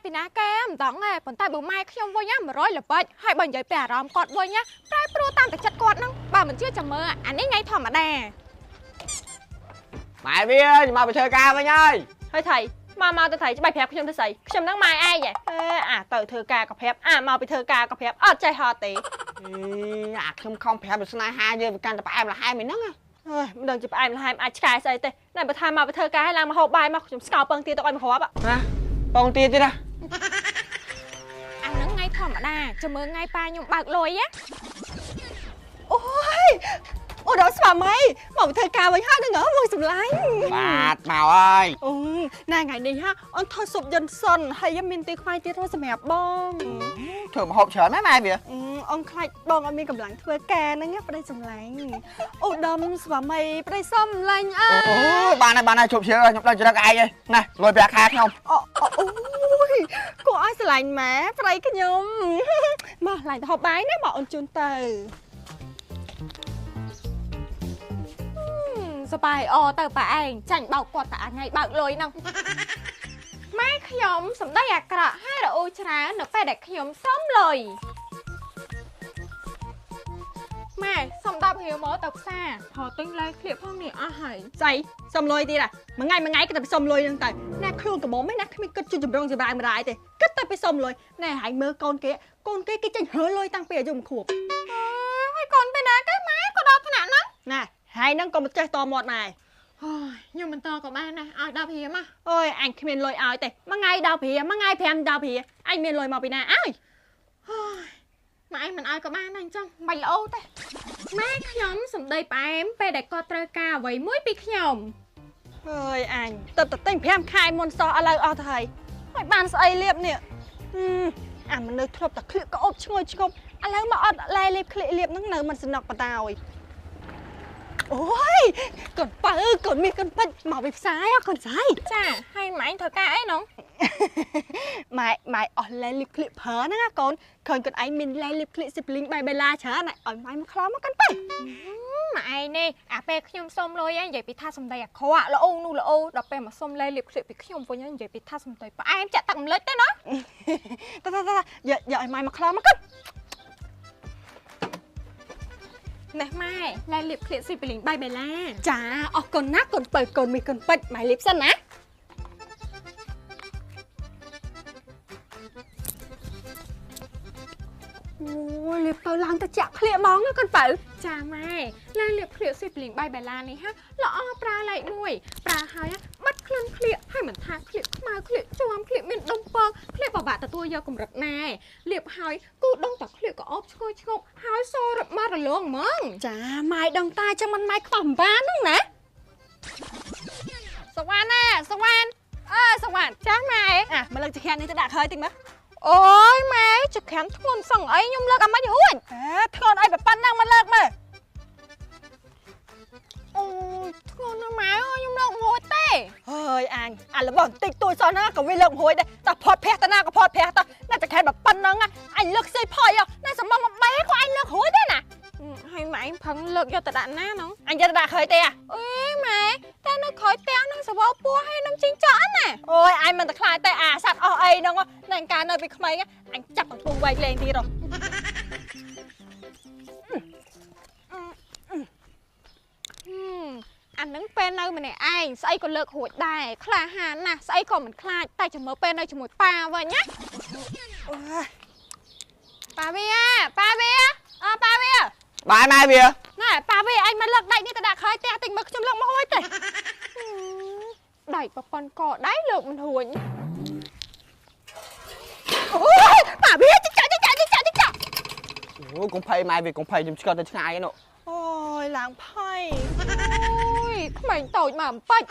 ពីណាកែមិនដឹងទេប៉ុន្តែបើម៉ែខ្ញុំវិញ100ល្បិចហើយបើនិយាយពីអារម្មណ៍គាត់វិញប្រែប្រួលតាមតែចិត្តគាត់ហ្នឹងបើមិនជឿចាំមើលអានេះថ្ងៃធម្មតាម៉ែវាមកไปធ្វើការវិញហើយថៃមកទៅថៃច្បាច់ប្រាប់ខ្ញុំទៅស្អីខ្ញុំហ្នឹងម៉ែឯងអាទៅធ្វើការក៏ប្រាប់មកពីធ្វើការក៏ប្រាប់អត់ចេះហត់ទេអាខ្ញុំខំប្រាប់ស្នេហាយើងវាកាន់តែផ្អែមល្ហែមហ្នឹងអើយមិនដឹងជាផ្អែមល្ហែមអាចឆ្កែស្អីទេតែបើថាមកពីធ្វើការឲ្យឡើងមកហូបបាយមកខ្ញុំស្កោពងទាទៅឲ្យមកគ្រាប់ណាពងទាទៀតណាអាហ្នឹងថ្ងៃធម្មតាចាំមើលថ្ងៃប៉ាខ្ញុំបើកលុយអូដល់ស្វាមីមកធ្វើការវិញហើយនឹងមកសម្លាញ់បាទមកហើយណែថ្ងៃនេះអូនថតស៊ុបយិនសុនហើយមានទីខ្វាយទៀតសម្រាប់បងធ្វើម្ហូបច្រើនណាស់ម៉ែវាអូនខ្លាចបងអត់មានកម្លាំងធ្វើការហ្នឹងប្តីសម្លាញ់អូដំស្វាមីប្តីសម្លាញ់អូយបានហើយជប់ជឿខ្ញុំដឹងចរិតឯងហើយណាលុយប្រាក់ខែខ្ញុំអូយគួរឲ្យស្រឡាញ់ម៉ែប្តីខ្ញុំមកឡើងទៅហូបបាយណាមកអូនជូនទៅសបាយទៅប៉ាឯងចាញ់បោកគាត់តែថ្ងៃបើកលុយហ្នឹងម៉ែខ្ញុំសំដីអាក្រក់ហើយរអ៊ូច្រើននៅពេលដែលខ្ញុំសុំលុយម៉ែសុំ10រៀលមកទៅផ្សារហៅទិញឡែកឃ្លៀបផងនេះអស់ហើយស្អីសុំលុយទៀតមួយថ្ងៃគេតែសុំលុយហ្នឹងទៅណែខ្លួនកំមុំឯណាគ្មានគិតជួយចម្រងចម្រើនម្ដាយទេគិតតែពីសុំលុយណែហើយមើលកូនគេគេចេញហើលុយតាំងពីអាយុ1ខួបហើយកូនទៅណាគេម៉ែក៏ដល់ថ្នាក់ហ្នឹងណែហើយហ្នឹងក៏មិនចេះតមាត់ម៉ែខ្ញុំមិនតក៏បានដែរឲ្យ10រៀលមកអូយអញគ្មានលុយឲ្យទេមួយថ្ងៃ10រៀលមួយថ្ងៃ5 10រៀលអញមានលុយមកពីណាអើយម៉ែមិនឲ្យក៏បានដែរអញ្ចឹងមិនល្អទេម៉ែខ្ញុំសំដីផ្អែមពេលដែលគាត់ត្រូវការអ្វីមួយពីខ្ញុំអើយអញទៅទិញ5ខែមុនសោះឥឡូវអស់ទៅហើយបានស្អីលៀបនេះអាមនុស្សធ្លាប់តែឃ្លៀកក្អប់ឈ្ងុយឈ្ងប់ឥឡូវមកអត់ឡែលៀបឃ្លៀកលៀបហ្នឹងនៅមិនសំណុកបតាយអូយកូនបើកូនមានកូនពេជ្រមកពីផ្សារកូនស្រីចាហើយម៉ែធ្វើការអីនោះម៉ែអស់ឡែលៀបឃ្លៀកប្រើហ្នឹងណាកូនឃើញកូនឯងមានឡែលៀបឃ្លៀកស៊ីបលីងបែបេឡាច្រើនឲ្យម៉ែមកខ្លមកកាន់ទៅម៉ែឯងនេះអាពេលខ្ញុំសុំលុយឯងនិយាយពីថាសំដីអាក្រក់ល្អនោះល្អដល់ពេលមកសុំឡែលៀបឃ្លៀកពីខ្ញុំវិញនិយាយពីថាសំដីផ្អែមចាក់ទឹកម្លិចទេណាតយកឲ្យម៉ែមកខ្លមកកាន់ណែម៉ែឡែលៀបឃ្លៀកស៊ីបលីងបែបេឡាចាអរគុណណាកូនបើកូនមានកូនពេជ្រម៉ែលៀបសិនណាអូលៀបទៅឡើងទៅចាក់ឃ្លៀកហ្មងកូនបើចាម៉ែឡែលៀបឃ្លៀកស៊ីបលីងបែបេឡានេះល្អប្រើលេខ1ប្រើហើយបាត់ខ្លួនឃ្លៀកហើយមិនថាឃ្លៀកខ្មៅឃ្លៀកជាំឃ្លៀកមានដុំពងឃ្លៀកពិបាកទទួលយកកម្រិតណាលៀបហើយគូដងតែឃ្លៀកក៏អបឈ្ងុយឈ្ងប់ហើយសូរត់មករលងហ្មងចាម៉ែដងតាចឹងមិនម៉ែខ្វះមិនបានហ្នឹងណាសវណ្ណណាសវណ្ណសវណ្ណចាស់ម៉ែមកលើកចក្រាននេះទៅដាក់ក្រោយតិចមើលអូយម៉ែចក្រានធ្ងន់សឹងអីខ្ញុំលើកអាមិនរួចធ្ងន់អីប៉ុណ្ណឹងមកលើកមើលអូយធ្ងន់ណាស់ម៉ែអើយខ្ញុំលើកមិនរួចទេហើយអញអារបស់បន្តិចទួយសោះណាក៏វាលើកមិនរួចដែរតែផាត់ភះតាណាក៏ផាត់ភះតណាចក្រានប៉ុណ្ណឹងអញលើកស្អីផយណាសំមក3ក៏អញលើករួចទេណាហើយម៉ែផឹងលើកយកទៅដាក់ណាហ្នឹងអញយកទៅដាក់ក្រោយទេអេម៉ែតែនៅក្រោយផ្ទះនឹងសវោពោះហើយនឹងជីងចក់ណាអូយអញមិនទៅខ្លាចទេអាសัตว์អស់អីហ្នឹងណែកាលនៅពីក្មេងអញចាប់កំពុងវែកលេងទៀតហ៎អានឹងពេលនៅម្នាក់ឯងស្អីក៏លើករួចដែរក្លាហានណាស់ស្អីក៏មិនខ្លាចតែចាំមើលពេលនៅជាមួយប៉ាវិញណាប៉ាវាប៉ាវាបាយម៉ែវាណែប៉ាវាអញមកលើកដៃនេះទៅដាក់ក្រោយផ្ទះតិចមើលខ្ញុំលើកមករួចទេដៃប្រព័ន្ធកដៃលើកមិនរួចអូយប៉ាវាចាក់អូយកុំភ័យម៉ែវាកុំភ័យខ្ញុំឆ្កឹះទៅឆ្ងាយហ្នឹងអូយឡើងភ័យអូយក្មេងតូចមកអំពេច